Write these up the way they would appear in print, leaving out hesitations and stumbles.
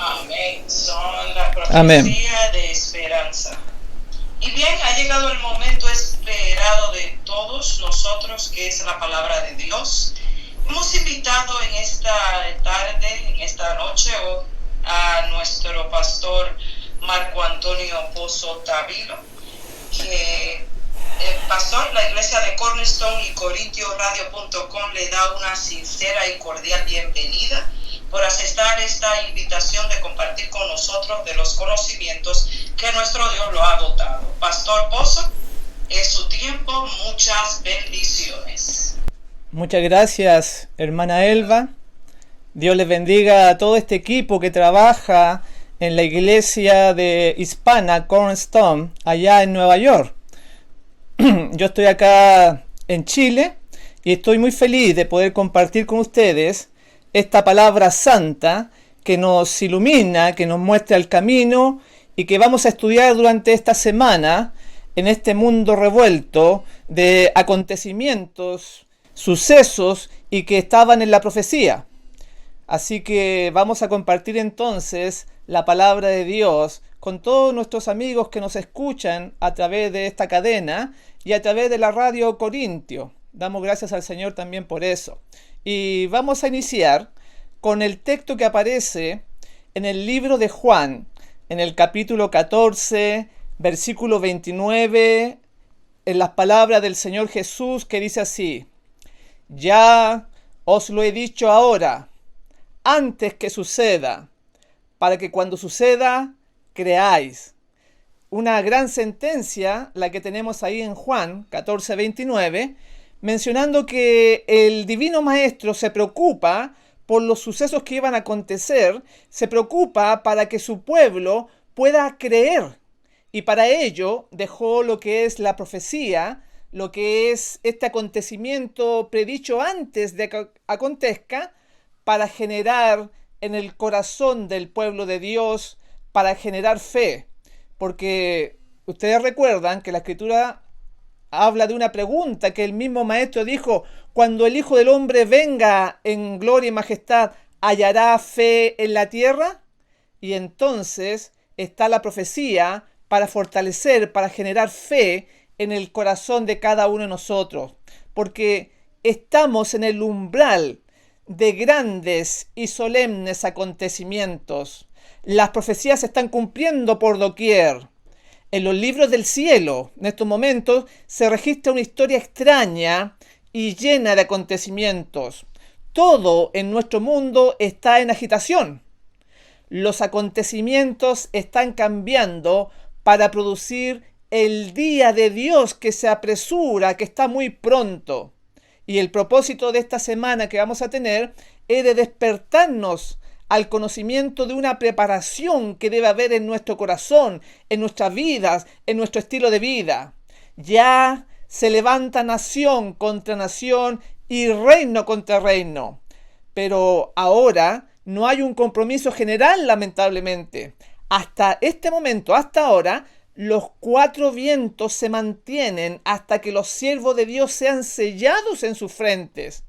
Amén. Son la Amén. profecía de esperanza. Y bien, ha llegado el momento esperado de todos nosotros, que es la palabra de Dios. Hemos invitado en esta tarde, en esta noche, a nuestro pastor Marco Antonio Pozo Tavilo, que el pastor, la iglesia de Cornerstone y CorintioRadio.com le da una sincera y cordial bienvenida por aceptar esta invitación de compartir con nosotros de los conocimientos que nuestro Dios lo ha dotado. Pastor Pozo, es su tiempo, muchas bendiciones. Muchas gracias, hermana Elba. Dios les bendiga a todo este equipo que trabaja en la iglesia de hispana Cornerstone, allá en Nueva York. Yo estoy acá en Chile y estoy muy feliz de poder compartir con ustedes esta palabra santa que nos ilumina, que nos muestra el camino y que vamos a estudiar durante esta semana en este mundo revuelto de acontecimientos, sucesos y que estaban en la profecía. Así que vamos a compartir entonces la palabra de Dios con todos nuestros amigos que nos escuchan a través de esta cadena y a través de la radio Corintio. Damos gracias al Señor también por eso. Y vamos a iniciar con el texto que aparece en el libro de Juan, en el capítulo 14, versículo 29, en las palabras del Señor Jesús, que dice así: ya os lo he dicho ahora, antes que suceda, para que cuando suceda, creáis. Una gran sentencia, la que tenemos ahí en Juan 14:29, mencionando que el Divino Maestro se preocupa por los sucesos que iban a acontecer, se preocupa para que su pueblo pueda creer. Y para ello dejó lo que es la profecía, lo que es este acontecimiento predicho antes de que acontezca, para generar en el corazón del pueblo de Dios, para generar fe. Porque ustedes recuerdan que la Escritura habla de una pregunta que el mismo Maestro dijo: cuando el Hijo del Hombre venga en gloria y majestad, ¿hallará fe en la tierra? Y entonces está la profecía para fortalecer, para generar fe en el corazón de cada uno de nosotros. Porque estamos en el umbral de grandes y solemnes acontecimientos. Las profecías se están cumpliendo por doquier. En los libros del cielo, en estos momentos, se registra una historia extraña y llena de acontecimientos. Todo en nuestro mundo está en agitación. Los acontecimientos están cambiando para producir el día de Dios que se apresura, que está muy pronto. Y el propósito de esta semana que vamos a tener es de despertarnos al conocimiento de una preparación que debe haber en nuestro corazón, en nuestras vidas, en nuestro estilo de vida. Ya se levanta nación contra nación y reino contra reino. Pero ahora no hay un compromiso general, lamentablemente. Hasta este momento, hasta ahora, los cuatro vientos se mantienen hasta que los siervos de Dios sean sellados en sus frentes.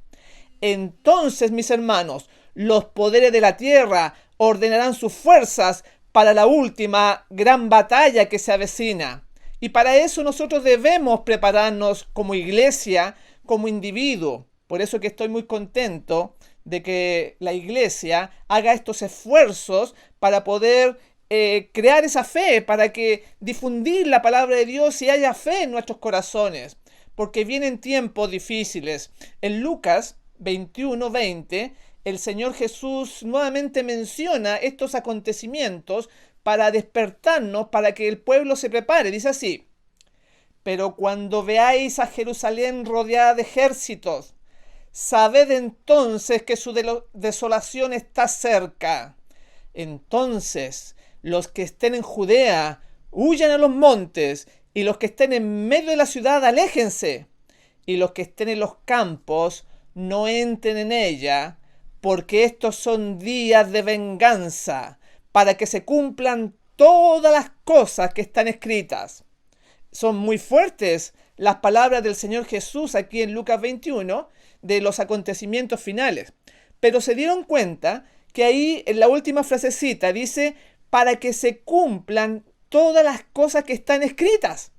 Entonces, mis hermanos, los poderes de la tierra ordenarán sus fuerzas para la última gran batalla que se avecina. Y para eso nosotros debemos prepararnos como iglesia, como individuo. Por eso que estoy muy contento de que la iglesia haga estos esfuerzos para poder crear esa fe, para que difundir la palabra de Dios y haya fe en nuestros corazones. Porque vienen tiempos difíciles. En Lucas 21:20, el Señor Jesús nuevamente menciona estos acontecimientos para despertarnos, para que el pueblo se prepare. Dice así: pero cuando veáis a Jerusalén rodeada de ejércitos, sabed entonces que su desolación está cerca. Entonces los que estén en Judea huyan a los montes, y los que estén en medio de la ciudad aléjense, y los que estén en los campos no entren en ella, porque estos son días de venganza, para que se cumplan todas las cosas que están escritas. Son muy fuertes las palabras del Señor Jesús aquí en Lucas 21 de los acontecimientos finales. Pero se dieron cuenta que ahí en la última frasecita dice, para que se cumplan todas las cosas que están escritas.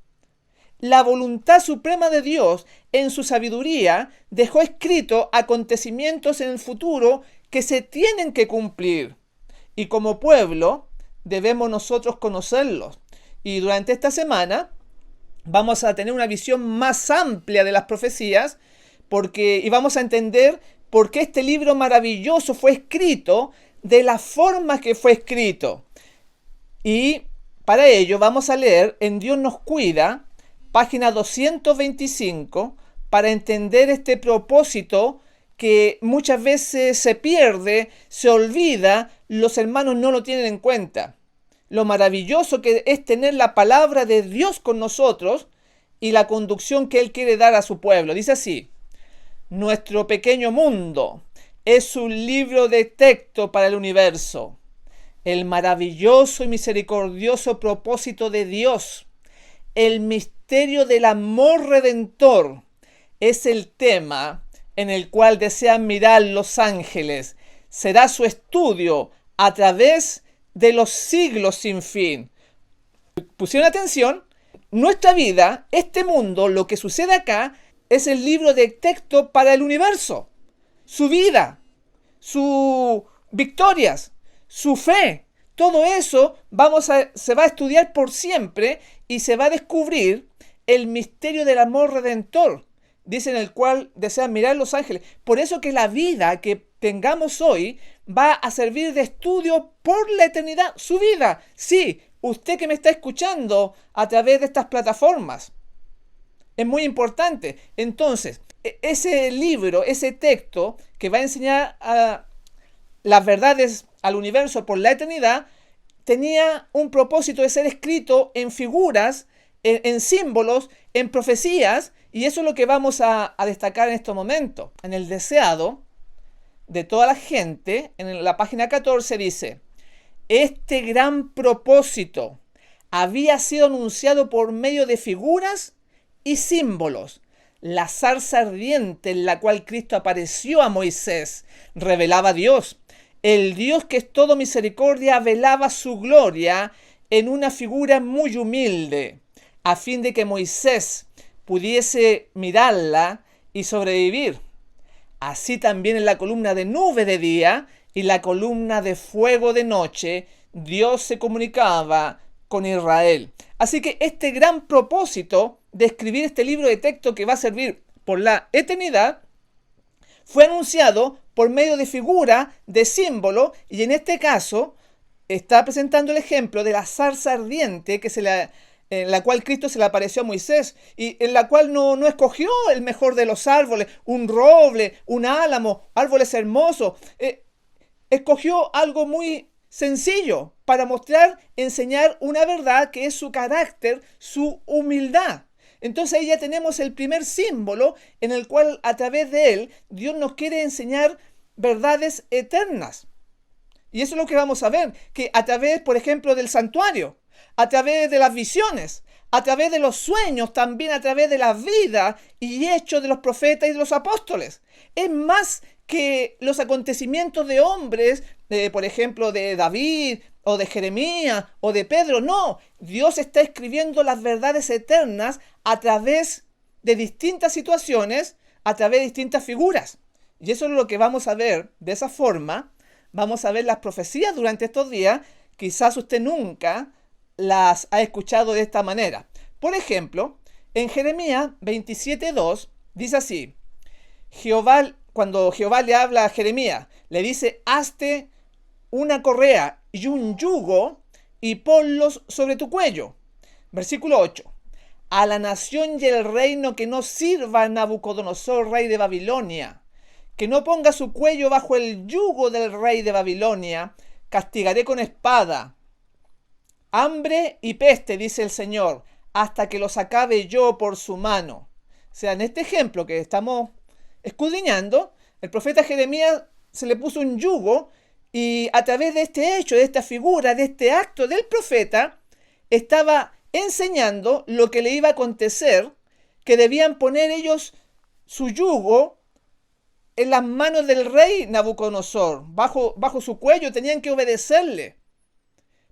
La voluntad suprema de Dios, en su sabiduría, dejó escrito acontecimientos en el futuro que se tienen que cumplir. Y como pueblo, debemos nosotros conocerlos. Y durante esta semana vamos a tener una visión más amplia de las profecías y vamos a entender por qué este libro maravilloso fue escrito de la forma que fue escrito. Y para ello vamos a leer en Dios nos cuida, página 225, para entender este propósito que muchas veces se pierde, se olvida, los hermanos no lo tienen en cuenta. Lo maravilloso que es tener la palabra de Dios con nosotros y la conducción que Él quiere dar a su pueblo. Dice así, nuestro pequeño mundo es un libro de texto para el universo. El maravilloso y misericordioso propósito de Dios, el misterio del amor redentor, es el tema en el cual desean mirar los ángeles. Será su estudio a través de los siglos sin fin. ¿Pusieron atención? Nuestra vida, este mundo, lo que sucede acá, es el libro de texto para el universo. Su vida, sus victorias, su fe, todo eso se va a estudiar por siempre y se va a descubrir el misterio del amor redentor, dice, en el cual desean mirar los ángeles. Por eso que la vida que tengamos hoy va a servir de estudio por la eternidad. Su vida, sí, usted que me está escuchando a través de estas plataformas, es muy importante. Entonces, ese libro, ese texto que va a enseñar las verdades al universo por la eternidad, tenía un propósito de ser escrito en figuras, en símbolos, en profecías, y eso es lo que vamos a destacar en estos momentos. En el deseado de toda la gente, en la página 14 dice, este gran propósito había sido anunciado por medio de figuras y símbolos. La zarza ardiente en la cual Cristo apareció a Moisés revelaba a Dios. El Dios que es todo misericordia velaba su gloria en una figura muy humilde, a fin de que Moisés pudiese mirarla y sobrevivir. Así también en la columna de nube de día y la columna de fuego de noche, Dios se comunicaba con Israel. Así que este gran propósito de escribir este libro de texto que va a servir por la eternidad fue anunciado por medio de figura, de símbolo, y en este caso está presentando el ejemplo de la zarza ardiente en la cual Cristo se le apareció a Moisés y en la cual no escogió el mejor de los árboles, un roble, un álamo, árboles hermosos. Escogió algo muy sencillo para enseñar una verdad que es su carácter, su humildad. Entonces ahí ya tenemos el primer símbolo en el cual a través de él Dios nos quiere enseñar verdades eternas. Y eso es lo que vamos a ver, que a través, por ejemplo, del santuario, a través de las visiones, a través de los sueños, también a través de la vida y hechos de los profetas y de los apóstoles. Es más que los acontecimientos de hombres, por ejemplo, de David o de Jeremías o de Pedro. No, Dios está escribiendo las verdades eternas a través de distintas situaciones, a través de distintas figuras. Y eso es lo que vamos a ver de esa forma. Vamos a ver las profecías durante estos días. Quizás usted nunca las ha escuchado de esta manera. Por ejemplo, en Jeremías 27:2 dice así: cuando Jehová le habla a Jeremías, le dice: hazte una correa y un yugo y ponlos sobre tu cuello. Versículo 8. A la nación y el reino que no sirva a Nabucodonosor, rey de Babilonia, que no ponga su cuello bajo el yugo del rey de Babilonia, castigaré con espada, hambre y peste, dice el Señor, hasta que los acabe yo por su mano. O sea, en este ejemplo que estamos escudriñando, el profeta Jeremías se le puso un yugo y a través de este hecho, de esta figura, de este acto del profeta, estaba enseñando lo que le iba a acontecer, que debían poner ellos su yugo en las manos del rey Nabucodonosor, bajo su cuello, tenían que obedecerle,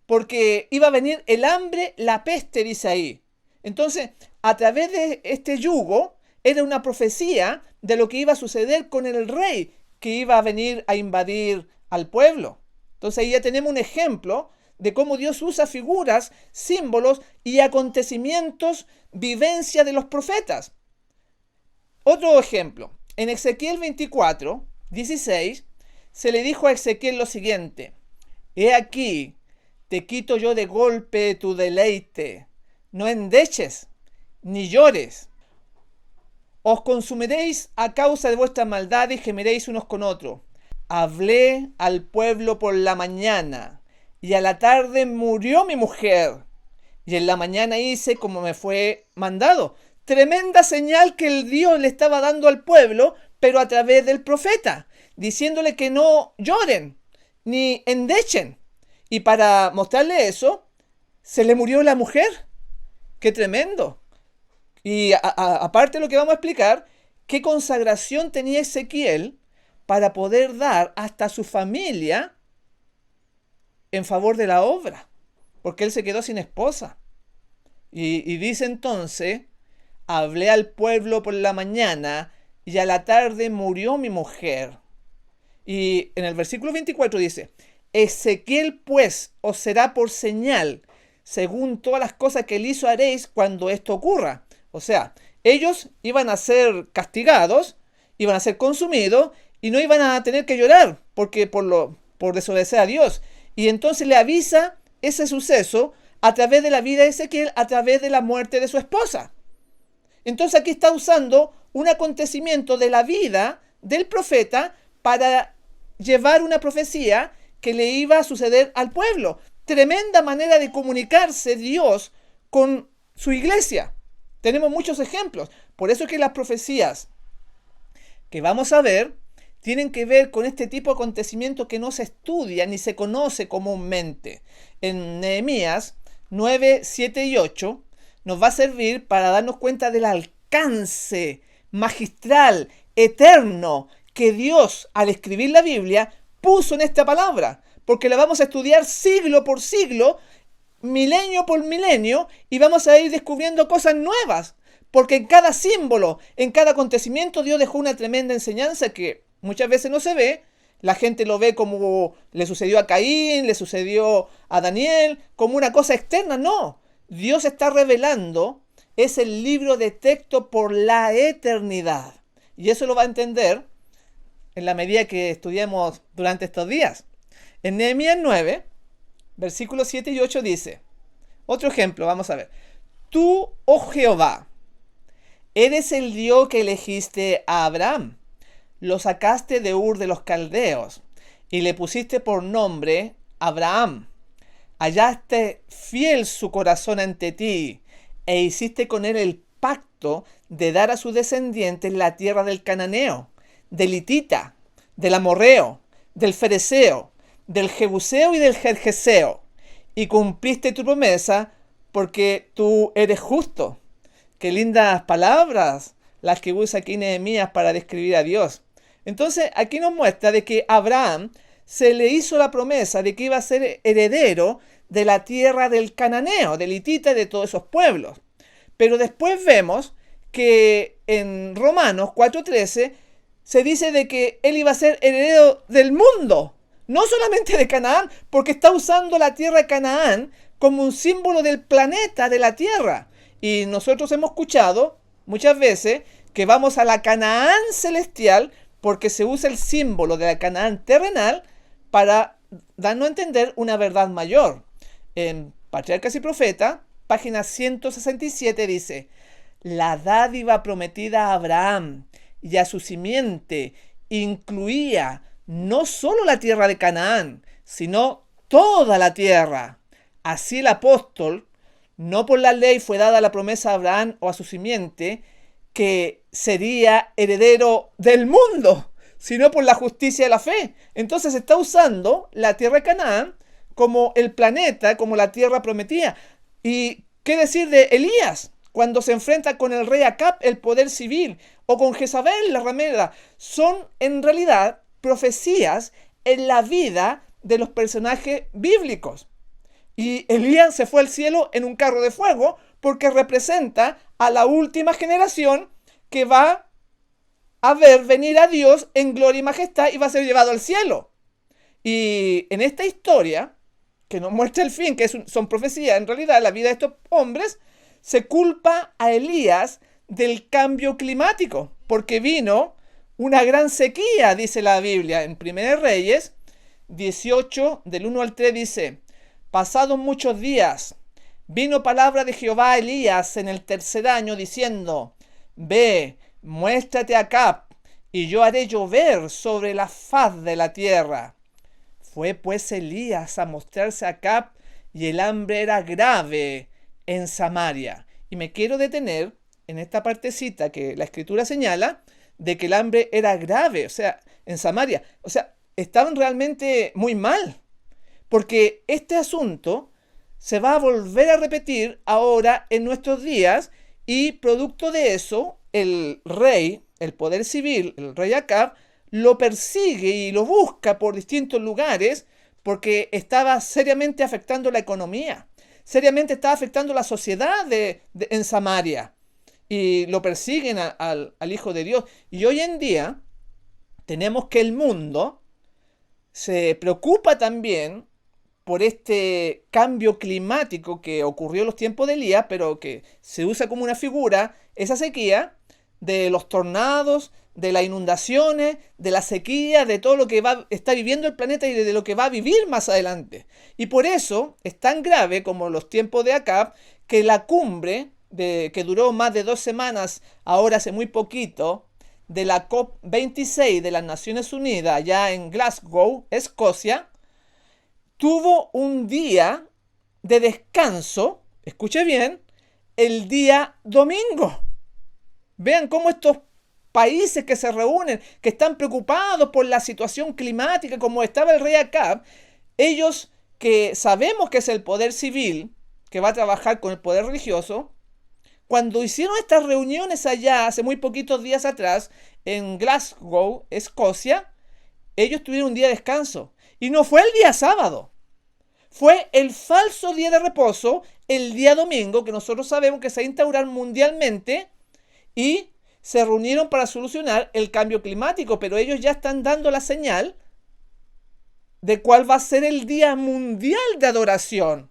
porque iba a venir el hambre, la peste, dice ahí. Entonces, a través de este yugo, era una profecía de lo que iba a suceder con el rey, que iba a venir a invadir al pueblo. Entonces ahí ya tenemos un ejemplo de cómo Dios usa figuras, símbolos y acontecimientos, vivencia de los profetas. Otro ejemplo, en Ezequiel 24, 16, se le dijo a Ezequiel lo siguiente: he aquí, te quito yo de golpe tu deleite, no endeches, ni llores. Os consumiréis a causa de vuestra maldad y gemiréis unos con otros. Hablé al pueblo por la mañana, y a la tarde murió mi mujer, y en la mañana hice como me fue mandado. Tremenda señal que el Dios le estaba dando al pueblo, pero a través del profeta, diciéndole que no lloren, ni endechen. Y para mostrarle eso, se le murió la mujer. ¡Qué tremendo! Y aparte de lo que vamos a explicar, qué consagración tenía Ezequiel para poder dar hasta su familia en favor de la obra, porque él se quedó sin esposa. Y dice entonces: hablé al pueblo por la mañana y a la tarde murió mi mujer. Y en el versículo 24 dice: Ezequiel pues os será por señal, según todas las cosas que él hizo haréis cuando esto ocurra. O sea, ellos iban a ser castigados, iban a ser consumidos y no iban a tener que llorar porque por desobedecer a Dios. Y entonces le avisa ese suceso a través de la vida de Ezequiel, a través de la muerte de su esposa. Entonces aquí está usando un acontecimiento de la vida del profeta para llevar una profecía que le iba a suceder al pueblo. Tremenda manera de comunicarse Dios con su iglesia. Tenemos muchos ejemplos. Por eso es que las profecías que vamos a ver tienen que ver con este tipo de acontecimiento que no se estudia ni se conoce comúnmente. En Nehemías 9, 7 y 8 nos va a servir para darnos cuenta del alcance magistral, eterno, que Dios, al escribir la Biblia, puso en esta palabra. Porque la vamos a estudiar siglo por siglo, milenio por milenio, y vamos a ir descubriendo cosas nuevas. Porque en cada símbolo, en cada acontecimiento, Dios dejó una tremenda enseñanza que muchas veces no se ve. La gente lo ve como le sucedió a Caín, le sucedió a Daniel, como una cosa externa. No, Dios está revelando, es el libro de texto por la eternidad. Y eso lo va a entender en la medida que estudiemos durante estos días. En Nehemías 9, versículos 7 y 8 dice, otro ejemplo, vamos a ver. Tú, oh Jehová, eres el Dios que elegiste a Abraham. Lo sacaste de Ur de los Caldeos y le pusiste por nombre Abraham. Hallaste fiel su corazón ante ti e hiciste con él el pacto de dar a sus descendientes la tierra del cananeo, del hitita, del amorreo, del fereceo, del jebuseo y del gergeseo. Y cumpliste tu promesa porque tú eres justo. Qué lindas palabras las que usa aquí Nehemías para describir a Dios. Entonces aquí nos muestra de que Abraham se le hizo la promesa de que iba a ser heredero de la tierra del cananeo, del hitita y de todos esos pueblos. Pero después vemos que en Romanos 4:13 se dice de que él iba a ser heredero del mundo, no solamente de Canaán, porque está usando la tierra de Canaán como un símbolo del planeta, de la tierra. Y nosotros hemos escuchado muchas veces que vamos a la Canaán celestial porque se usa el símbolo de la Canaán terrenal para darnos a entender una verdad mayor. En Patriarcas y Profetas, página 167 dice: la dádiva prometida a Abraham y a su simiente incluía no solo la tierra de Canaán, sino toda la tierra. Así el apóstol, no por la ley fue dada la promesa a Abraham o a su simiente, que sería heredero del mundo, sino por la justicia de la fe. Entonces está usando la tierra de Canaán como el planeta, como la tierra prometida. ¿Y qué decir de Elías? Cuando se enfrenta con el rey Acab, el poder civil. o con Jezabel, la ramera. Son en realidad profecías en la vida de los personajes bíblicos. Y Elías se fue al cielo en un carro de fuego porque representa a la última generación que va a ver venir a Dios en gloria y majestad y va a ser llevado al cielo. Y en esta historia, que nos muestra el fin, que son profecías, en realidad la vida de estos hombres, se culpa a Elías del cambio climático, porque vino una gran sequía, dice la Biblia. En 1 Reyes 18, del 1 al 3 dice: pasados muchos días, vino palabra de Jehová a Elías en el tercer año, diciendo: ve, muéstrate a Acab, y yo haré llover sobre la faz de la tierra. Fue pues Elías a mostrarse a Acab, y el hambre era grave en Samaria. Y me quiero detener en esta partecita que la escritura señala de que el hambre era grave, o sea, en Samaria. O sea, estaban realmente muy mal, porque este asunto se va a volver a repetir ahora en nuestros días, y producto de eso, el rey, el poder civil, el rey Acab, lo persigue y lo busca por distintos lugares porque estaba seriamente afectando la economía, seriamente estaba afectando la sociedad en Samaria, y lo persiguen al Hijo de Dios. Y hoy en día tenemos que el mundo se preocupa también por este cambio climático que ocurrió en los tiempos de Elías, pero que se usa como una figura, esa sequía, de los tornados, de las inundaciones, de la sequía, de todo lo que está viviendo el planeta y de lo que va a vivir más adelante. Y por eso es tan grave como los tiempos de Acab, que la cumbre, que duró más de 2 semanas, ahora hace muy poquito, de la COP26 de las Naciones Unidas, allá en Glasgow, Escocia, tuvo un día de descanso, escuche bien, el día domingo. Vean cómo estos países que se reúnen, que están preocupados por la situación climática, como estaba el rey Acab, ellos que sabemos que es el poder civil, que va a trabajar con el poder religioso, cuando hicieron estas reuniones allá, hace muy poquitos días atrás, en Glasgow, Escocia, ellos tuvieron un día de descanso. Y no fue el día sábado. Fue el falso día de reposo, el día domingo, que nosotros sabemos que se va a instaurar mundialmente, y se reunieron para solucionar el cambio climático, pero ellos ya están dando la señal de cuál va a ser el día mundial de adoración.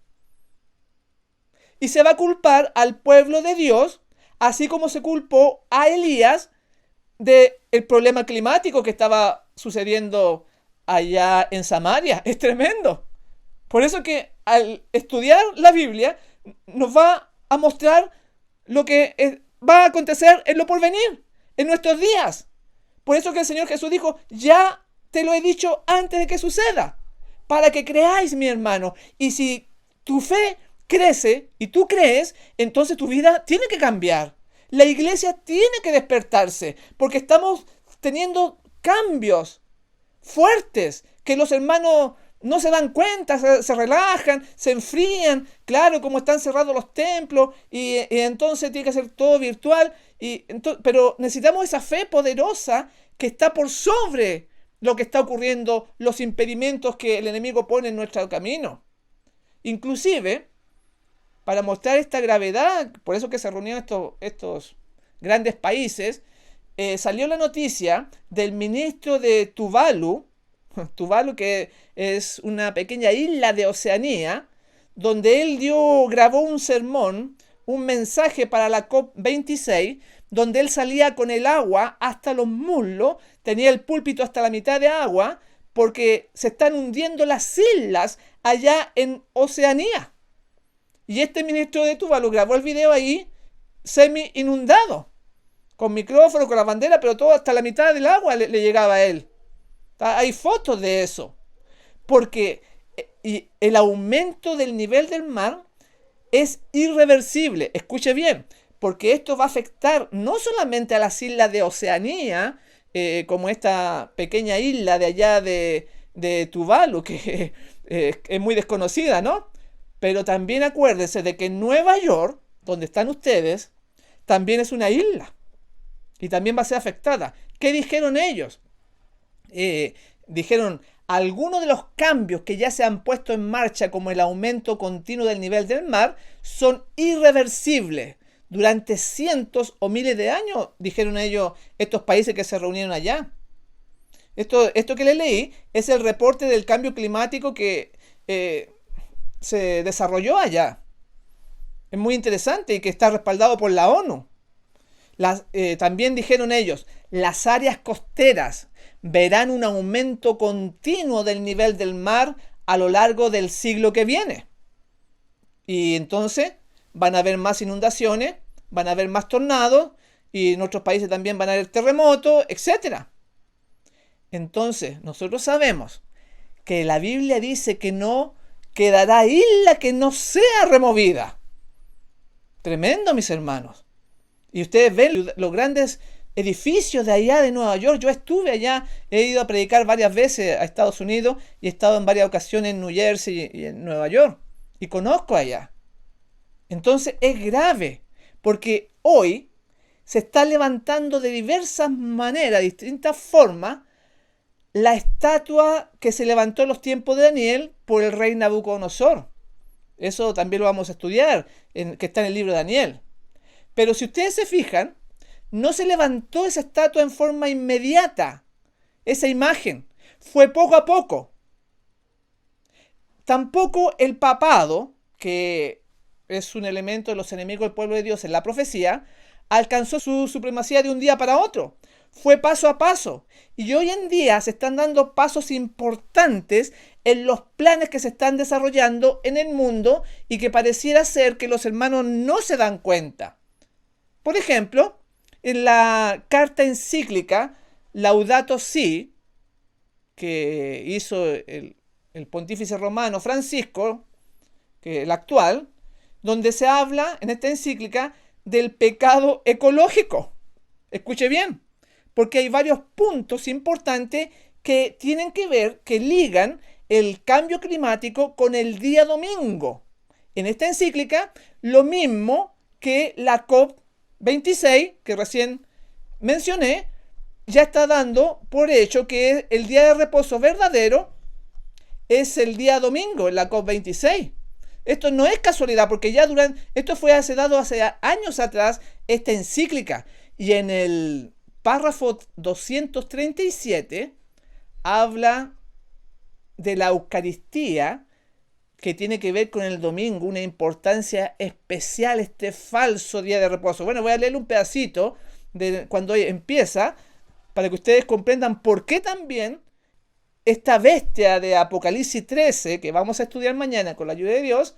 Y se va a culpar al pueblo de Dios, así como se culpó a Elías del problema climático que estaba sucediendo allá en Samaria. Es tremendo. Por eso que al estudiar la Biblia nos va a mostrar lo que va a acontecer en lo porvenir, en nuestros días. Por eso que el Señor Jesús dijo: ya te lo he dicho antes de que suceda, para que creáis, mi hermano. Y si tu fe crece y tú crees, entonces tu vida tiene que cambiar. La iglesia tiene que despertarse, porque estamos teniendo cambios fuertes que los hermanos no se dan cuenta, se relajan, se enfrían, claro, como están cerrados los templos, y entonces tiene que ser todo virtual, pero necesitamos esa fe poderosa que está por sobre lo que está ocurriendo, los impedimentos que el enemigo pone en nuestro camino. Inclusive, para mostrar esta gravedad, por eso que se reunieron estos grandes países, salió la noticia del ministro de Tuvalu, que es una pequeña isla de Oceanía, donde él grabó un sermón, un mensaje para la COP26, donde él salía con el agua hasta los muslos, tenía el púlpito hasta la mitad de agua, porque se están hundiendo las islas allá en Oceanía. Y este ministro de Tuvalu grabó el video ahí, semi inundado, con micrófono, con la bandera, pero todo hasta la mitad del agua le llegaba a él. Hay fotos de eso, porque el aumento del nivel del mar es irreversible. Escuche bien, porque esto va a afectar no solamente a las islas de Oceanía, como esta pequeña isla de allá de Tuvalu, que es muy desconocida, ¿no? Pero también acuérdense de que Nueva York, donde están ustedes, también es una isla. y también va a ser afectada. ¿Qué dijeron ellos? Dijeron, algunos de los cambios que ya se han puesto en marcha, como el aumento continuo del nivel del mar, son irreversibles. Durante cientos o miles de años, dijeron ellos, estos países que se reunieron allá. Esto que les leí es el reporte del cambio climático que se desarrolló allá. Es muy interesante y que está respaldado por la ONU. También dijeron ellos, las áreas costeras verán un aumento continuo del nivel del mar a lo largo del siglo que viene. Y entonces van a haber más inundaciones, van a haber más tornados, y en otros países también van a haber terremotos, etc. Entonces, nosotros sabemos que la Biblia dice que no quedará isla que no sea removida. Tremendo, mis hermanos. Y ustedes ven los grandes edificios de allá de Nueva York. Yo estuve allá, he ido a predicar varias veces a Estados Unidos y he estado en varias ocasiones en New Jersey y en Nueva York. Y conozco allá. Entonces es grave, porque hoy se está levantando de diversas maneras, distintas formas, la estatua que se levantó en los tiempos de Daniel por el rey Nabucodonosor. Eso también lo vamos a estudiar, que está en el libro de Daniel. Pero si ustedes se fijan, no se levantó esa estatua en forma inmediata. Esa imagen fue poco a poco. Tampoco el papado, que es un elemento de los enemigos del pueblo de Dios en la profecía, alcanzó su supremacía de un día para otro. Fue paso a paso. Y hoy en día se están dando pasos importantes en los planes que se están desarrollando en el mundo y que pareciera ser que los hermanos no se dan cuenta. Por ejemplo, en la carta encíclica Laudato Si, que hizo el pontífice romano Francisco, que el actual, donde se habla en esta encíclica del pecado ecológico. Escuche bien, porque hay varios puntos importantes que tienen que ver, que ligan el cambio climático con el día domingo. En esta encíclica, lo mismo que la COP26, que recién mencioné, ya está dando por hecho que el día de reposo verdadero es el día domingo en la COP26. Esto no es casualidad, porque ya esto fue dado hace años atrás, esta encíclica, y en el párrafo 237 habla de la Eucaristía, que tiene que ver con el domingo, una importancia especial, este falso día de reposo. Bueno, voy a leer un pedacito de cuando empieza, para que ustedes comprendan por qué también esta bestia de Apocalipsis 13, que vamos a estudiar mañana con la ayuda de Dios,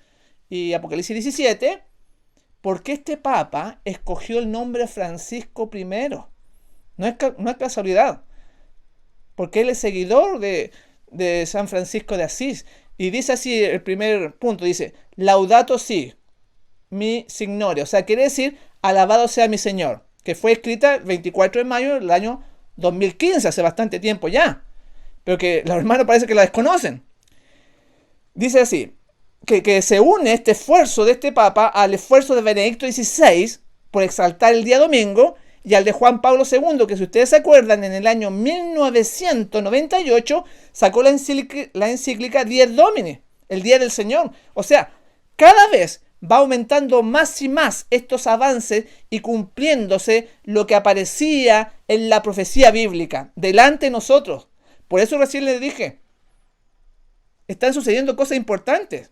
y Apocalipsis 17, por qué este Papa escogió el nombre Francisco I. No es casualidad, porque él es seguidor de San Francisco de Asís. Y dice así el primer punto, dice, Laudato Si, mi Signore, o sea, quiere decir, alabado sea mi Señor, que fue escrita el 24 de mayo del año 2015, hace bastante tiempo ya, pero que los hermanos parece que la desconocen. Dice así, que se une este esfuerzo de este Papa al esfuerzo de Benedicto XVI por exaltar el día domingo, y al de Juan Pablo II, que si ustedes se acuerdan, en el año 1998 sacó la encíclica Dies Domini, el Día del Señor. O sea, cada vez va aumentando más y más estos avances y cumpliéndose lo que aparecía en la profecía bíblica, delante de nosotros. Por eso recién les dije, están sucediendo cosas importantes.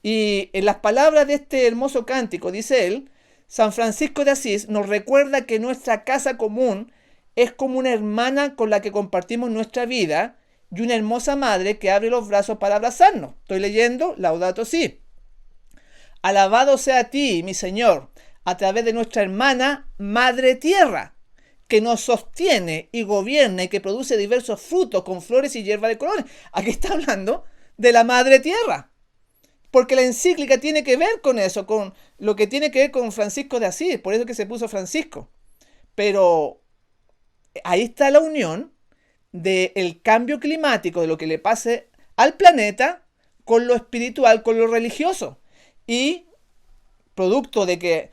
Y en las palabras de este hermoso cántico, dice él, San Francisco de Asís nos recuerda que nuestra casa común es como una hermana con la que compartimos nuestra vida y una hermosa madre que abre los brazos para abrazarnos. Estoy leyendo Laudato Si. Alabado sea a ti, mi Señor, a través de nuestra hermana Madre Tierra, que nos sostiene y gobierna y que produce diversos frutos con flores y hierba de colores. Aquí está hablando de la Madre Tierra. Porque la encíclica tiene que ver con eso, con lo que tiene que ver con Francisco de Asís, por eso que se puso Francisco. Pero ahí está la unión del cambio climático, de lo que le pase al planeta, con lo espiritual, con lo religioso. Y producto de que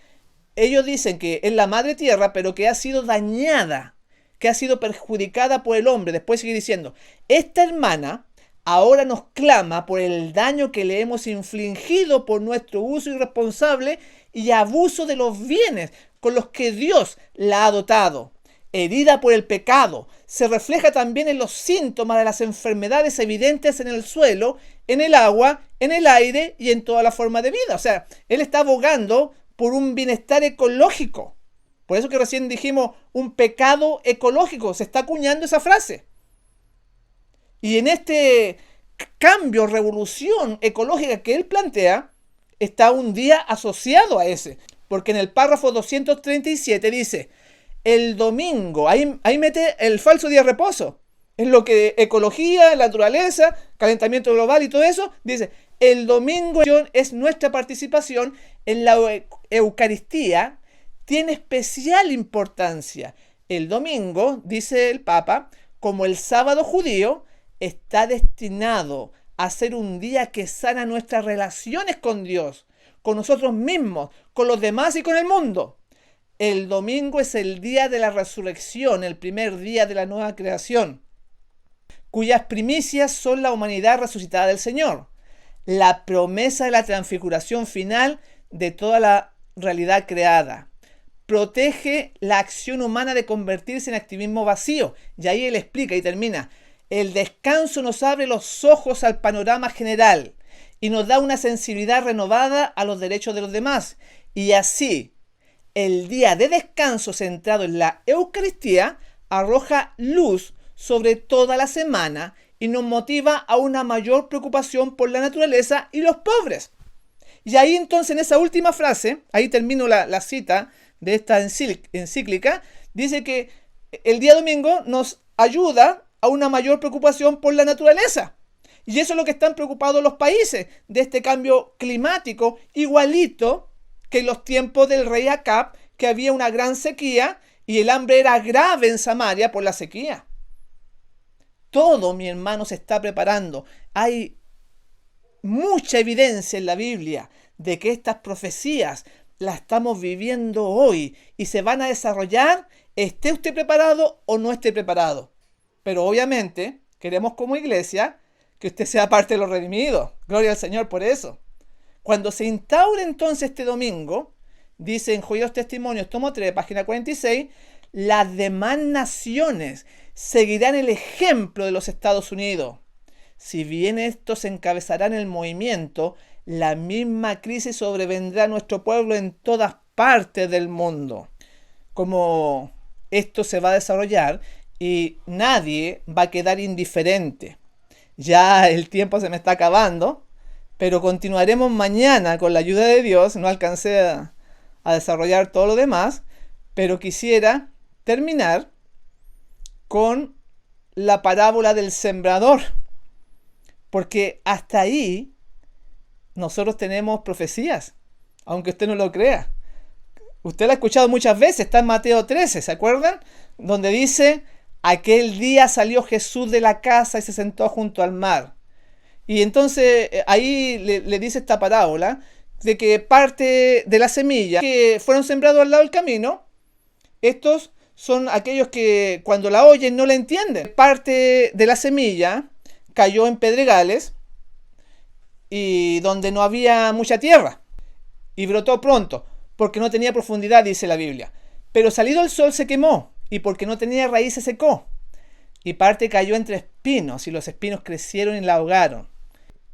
ellos dicen que es la madre tierra, pero que ha sido dañada, que ha sido perjudicada por el hombre. Después sigue diciendo, esta hermana ahora nos clama por el daño que le hemos infligido por nuestro uso irresponsable y abuso de los bienes con los que Dios la ha dotado. Herida por el pecado, se refleja también en los síntomas de las enfermedades evidentes en el suelo, en el agua, en el aire y en toda la forma de vida. O sea, él está abogando por un bienestar ecológico. Por eso que recién dijimos un pecado ecológico, se está acuñando esa frase. Y en este cambio, revolución ecológica que él plantea, está un día asociado a ese. Porque en el párrafo 237 dice, el domingo, ahí mete el falso día de reposo. En lo que ecología, naturaleza, calentamiento global y todo eso, dice, el domingo es nuestra participación en la Eucaristía, tiene especial importancia. El domingo, dice el Papa, como el sábado judío, está destinado a ser un día que sana nuestras relaciones con Dios, con nosotros mismos, con los demás y con el mundo. El domingo es el día de la resurrección, el primer día de la nueva creación, cuyas primicias son la humanidad resucitada del Señor, la promesa de la transfiguración final de toda la realidad creada. Protege la acción humana de convertirse en activismo vacío. Y ahí él explica y termina. El descanso nos abre los ojos al panorama general y nos da una sensibilidad renovada a los derechos de los demás. Y así, el día de descanso centrado en la Eucaristía arroja luz sobre toda la semana y nos motiva a una mayor preocupación por la naturaleza y los pobres. Y ahí entonces en esa última frase, ahí termino la cita de esta encíclica, dice que el día domingo nos ayuda a una mayor preocupación por la naturaleza. Y eso es lo que están preocupados los países de este cambio climático, igualito que en los tiempos del rey Acab, que había una gran sequía y el hambre era grave en Samaria por la sequía. Todo, mi hermano, se está preparando. Hay mucha evidencia en la Biblia de que estas profecías las estamos viviendo hoy y se van a desarrollar, esté usted preparado o no esté preparado. Pero obviamente queremos como iglesia que usted sea parte de los redimidos. Gloria al Señor por eso. Cuando se instaure entonces este domingo, dice en Joyeros Testimonios, tomo 3, página 46, las demás naciones seguirán el ejemplo de los Estados Unidos. Si bien estos encabezarán el movimiento, la misma crisis sobrevendrá a nuestro pueblo en todas partes del mundo. Como esto se va a desarrollar y nadie va a quedar indiferente. Ya el tiempo se me está acabando, pero continuaremos mañana con la ayuda de Dios. No alcancé a desarrollar todo lo demás, pero quisiera terminar con la parábola del sembrador, porque hasta ahí nosotros tenemos profecías, aunque usted no lo crea. Usted la ha escuchado muchas veces, está en Mateo 13, ¿se acuerdan? Donde dice, aquel día salió Jesús de la casa y se sentó junto al mar. Y entonces ahí le dice esta parábola de que parte de la semilla que fueron sembrados al lado del camino, estos son aquellos que cuando la oyen no la entienden. Parte de la semilla cayó en pedregales y donde no había mucha tierra y brotó pronto porque no tenía profundidad, dice la Biblia. Pero salido el sol se quemó y porque no tenía raíz se secó. Y parte cayó entre espinos y los espinos crecieron y la ahogaron.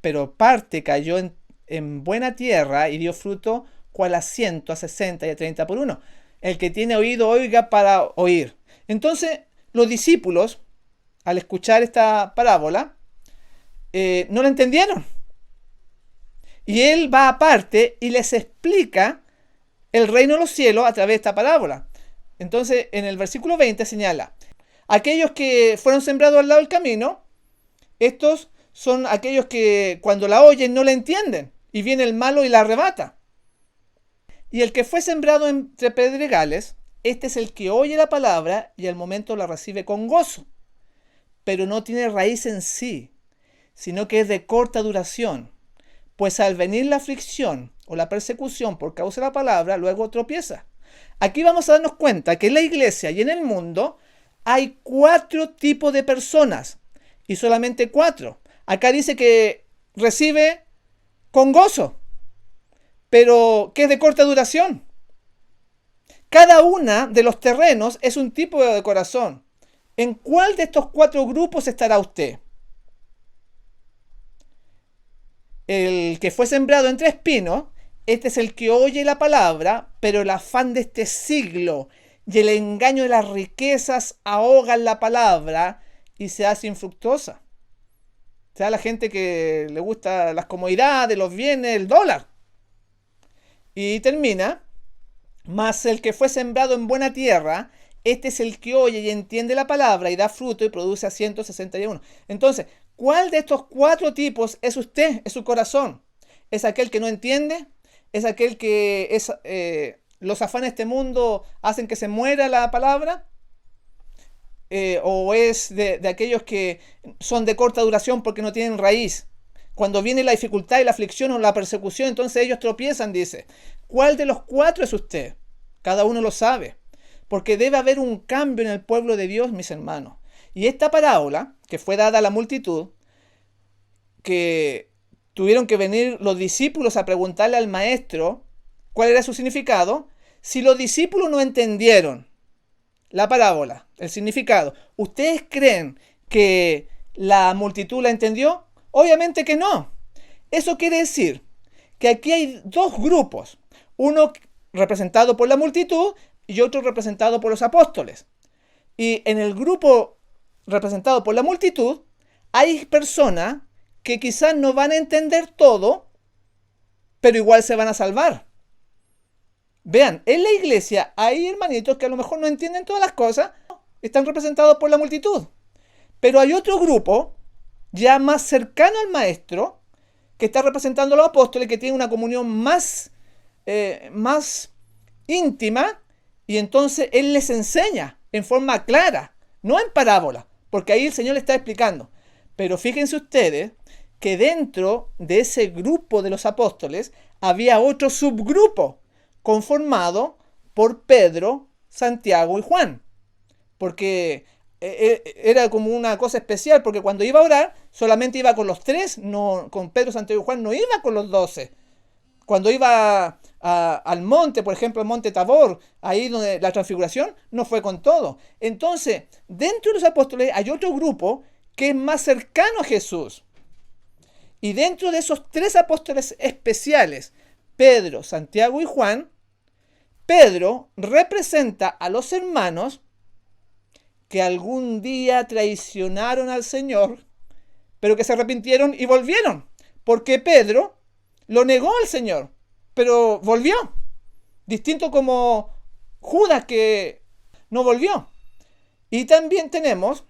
Pero parte cayó en buena tierra y dio fruto cual a 100, a 60 y a 30 por uno. El que tiene oído, oiga para oír. Entonces, los discípulos, al escuchar esta parábola, no la entendieron. Y él va aparte y les explica el reino de los cielos a través de esta parábola. Entonces, en el versículo 20 señala, aquellos que fueron sembrados al lado del camino, estos son aquellos que cuando la oyen no la entienden, y viene el malo y la arrebata. Y el que fue sembrado entre pedregales, este es el que oye la palabra y al momento la recibe con gozo, pero no tiene raíz en sí, sino que es de corta duración, pues al venir la aflicción o la persecución por causa de la palabra, luego tropieza. Aquí vamos a darnos cuenta que en la iglesia y en el mundo hay 4 tipos de personas y solamente 4. Acá dice que recibe con gozo, pero que es de corta duración. Cada una de los terrenos es un tipo de corazón. ¿En cuál de estos 4 grupos estará usted? El que fue sembrado entre espinos, este es el que oye la palabra, pero el afán de este siglo y el engaño de las riquezas ahogan la palabra y se hace infructuosa. O sea, la gente que le gusta las comodidades, los bienes, el dólar. Y termina, mas el que fue sembrado en buena tierra, este es el que oye y entiende la palabra y da fruto y produce a 161. Entonces, ¿cuál de estos 4 tipos es usted? Es su corazón. ¿Es aquel que no entiende? ¿Es aquel que los afanes de este mundo hacen que se muera la palabra? ¿O es de aquellos que son de corta duración porque no tienen raíz? Cuando viene la dificultad y la aflicción o la persecución, entonces ellos tropiezan, dice. ¿Cuál de los 4 es usted? Cada uno lo sabe. Porque debe haber un cambio en el pueblo de Dios, mis hermanos. Y esta parábola, que fue dada a la multitud, que tuvieron que venir los discípulos a preguntarle al maestro cuál era su significado, si los discípulos no entendieron la parábola, el significado, ¿ustedes creen que la multitud la entendió? Obviamente que no. Eso quiere decir que aquí hay 2 grupos, uno representado por la multitud y otro representado por los apóstoles. Y en el grupo representado por la multitud hay personas que quizás no van a entender todo, pero igual se van a salvar. Vean, en la iglesia hay hermanitos que a lo mejor no entienden todas las cosas, están representados por la multitud. Pero hay otro grupo, ya más cercano al maestro, que está representando a los apóstoles, que tiene una comunión más íntima, y entonces él les enseña en forma clara, no en parábola, porque ahí el Señor le está explicando. Pero fíjense ustedes que dentro de ese grupo de los apóstoles había otro subgrupo conformado por Pedro, Santiago y Juan. Porque era como una cosa especial, porque cuando iba a orar solamente iba con los 3, no, con Pedro, Santiago y Juan, no iba con los 12. Cuando iba al monte, por ejemplo, al monte Tabor, ahí donde la transfiguración, no fue con todo. Entonces, dentro de los apóstoles hay otro grupo que es más cercano a Jesús. Y dentro de esos 3 apóstoles especiales, Pedro, Santiago y Juan, Pedro representa a los hermanos que algún día traicionaron al Señor, pero que se arrepintieron y volvieron. Porque Pedro lo negó al Señor, pero volvió. Distinto como Judas, que no volvió. Y también tenemos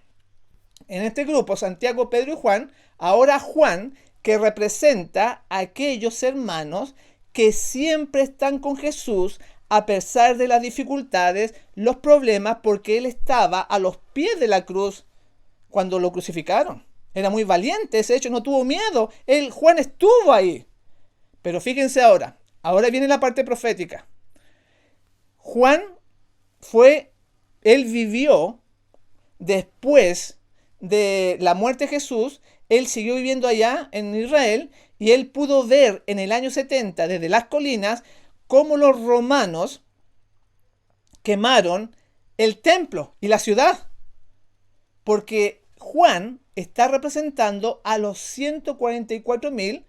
en este grupo Santiago, Pedro y Juan, ahora Juan, que representa a aquellos hermanos que siempre están con Jesús a pesar de las dificultades, los problemas, porque él estaba a los pies de la cruz cuando lo crucificaron. Era muy valiente, ese hecho, no tuvo miedo. Juan estuvo ahí. Pero fíjense ahora viene la parte profética. Juan él vivió después de la muerte de Jesús, él siguió viviendo allá en Israel y él pudo ver en el año 70 desde las colinas cómo los romanos quemaron el templo y la ciudad. Porque Juan está representando a los 144,000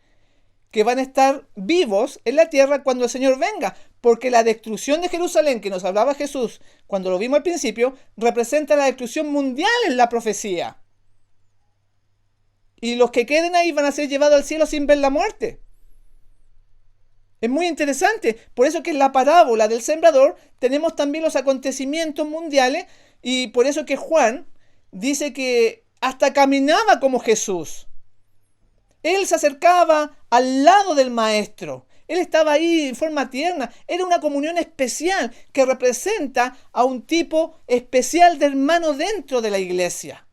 que van a estar vivos en la tierra cuando el Señor venga. Porque la destrucción de Jerusalén que nos hablaba Jesús cuando lo vimos al principio representa la destrucción mundial en la profecía. Y los que queden ahí van a ser llevados al cielo sin ver la muerte. Es muy interesante. Por eso que en la parábola del sembrador tenemos también los acontecimientos mundiales. Y por eso que Juan dice que hasta caminaba como Jesús. Él se acercaba al lado del maestro. Él estaba ahí en forma tierna. Era una comunión especial que representa a un tipo especial de hermano dentro de la iglesia.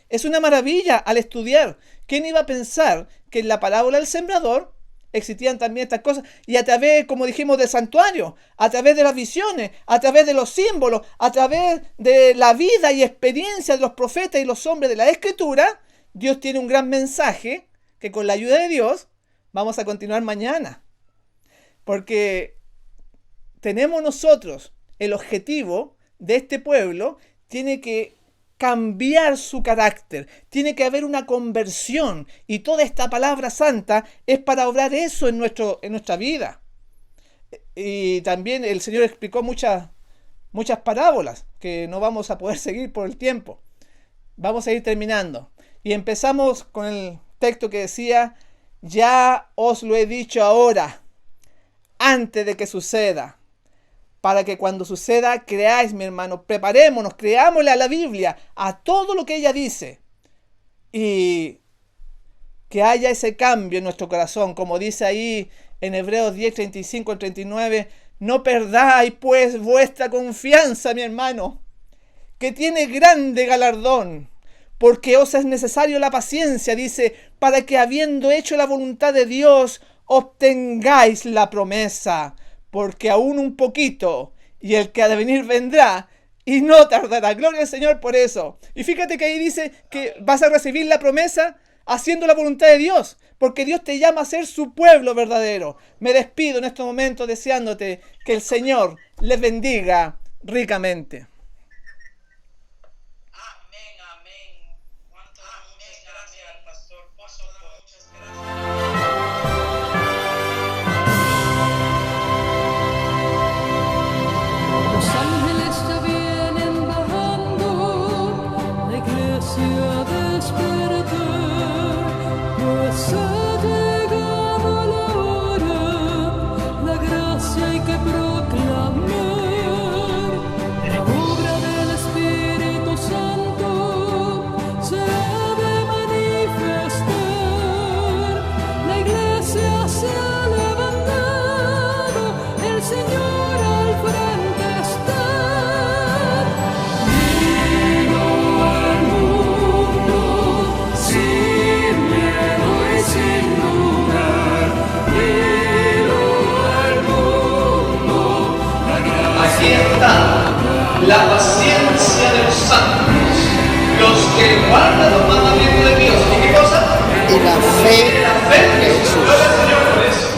Es una maravilla al estudiar. ¿Quién iba a pensar que en la parábola del sembrador existían también estas cosas, y a través, como dijimos, del santuario, a través de las visiones, a través de los símbolos, a través de la vida y experiencia de los profetas y los hombres de la Escritura, Dios tiene un gran mensaje que con la ayuda de Dios vamos a continuar mañana. Porque tenemos nosotros el objetivo de este pueblo, tiene que cambiar su carácter, tiene que haber una conversión, y toda esta palabra santa es para obrar eso en nuestra vida. Y también el Señor explicó muchas parábolas que no vamos a poder seguir por el tiempo. Vamos a ir terminando. Y empezamos con el texto que decía: ya os lo he dicho ahora, antes de que suceda, para que cuando suceda creáis, mi hermano. Preparémonos, creámosle a la Biblia, a todo lo que ella dice, y que haya ese cambio en nuestro corazón, como dice ahí en Hebreos 10, 35 al 39, no perdáis pues vuestra confianza, mi hermano, que tiene grande galardón, porque os es necesario la paciencia, dice, para que habiendo hecho la voluntad de Dios, obtengáis la promesa, porque aún un poquito, y el que ha de venir vendrá, y no tardará. Gloria al Señor por eso. Y fíjate que ahí dice que vas a recibir la promesa haciendo la voluntad de Dios, porque Dios te llama a ser su pueblo verdadero. Me despido en este momento deseándote que el Señor les bendiga ricamente. Amén, amén. Muchas gracias, Pastor Pozo. Muchas gracias. Los ángeles ya vienen bajando, la iglesia a despertar, pues ha llegado la hora, la gracia hay que proclamar, la obra del Espíritu Santo se ha de manifestar, la iglesia se ha levantado, el Señor al frente está. Dilo al mundo sin miedo y sin dudar. Dilo al mundo la gracia. Aquí está la paciencia